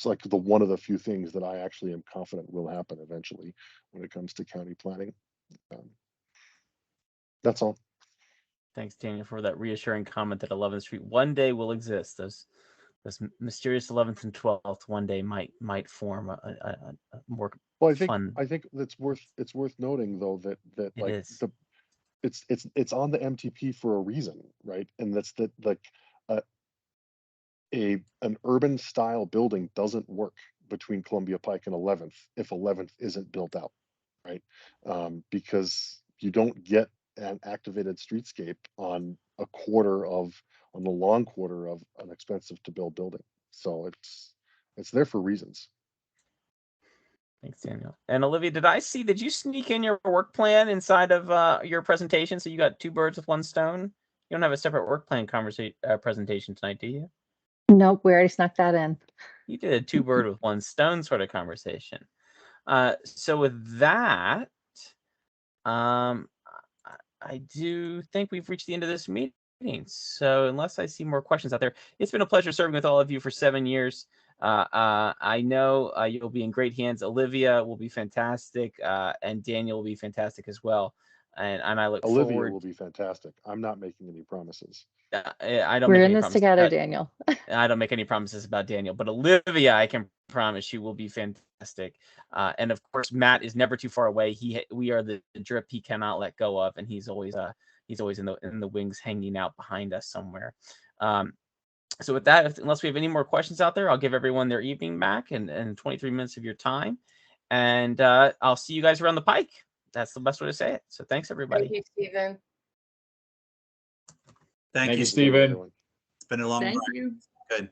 like one of the few things that I actually am confident will happen eventually when it comes to county planning. That's all. Thanks, Daniel, for that reassuring comment that 11th Street one day will exist. Those mysterious 11th and 12th one day might form a more fun. I think it's worth noting though that like is. it's on the MTP for a reason, right? And that's that like an urban style building doesn't work between Columbia Pike and 11th if 11th isn't built out, right? Because you don't get an activated streetscape on the long quarter of an expensive to build building. So it's there for reasons. Thanks, Daniel. And Olivia, did you sneak in your work plan inside of your presentation? So you got 2 birds with 1 stone? You don't have a separate work plan presentation tonight, do you? Nope, we already snuck that in. You did a 2 bird with 1 stone sort of conversation. So with that, I do think we've reached the end of this meeting. So unless I see more questions out there, it's been a pleasure serving with all of you for 7 years. I know you'll be in great hands. Olivia will be fantastic, and Daniel will be fantastic as well. And I look forward. Olivia will be fantastic. I'm not making any promises. I don't. We're make in any this promises together, about, Daniel. I don't make any promises about Daniel, but Olivia, I can promise she will be fantastic. And of course, Matt is never too far away. We are the drip he cannot let go of, and he's always in the wings, hanging out behind us somewhere. So with that, unless we have any more questions out there, I'll give everyone their evening back and 23 minutes of your time, and I'll see you guys around the pike. That's the best way to say it. So thanks, everybody. Thank you, Stephen. Thank you, Stephen. It's been a long Thank ride. you. Good.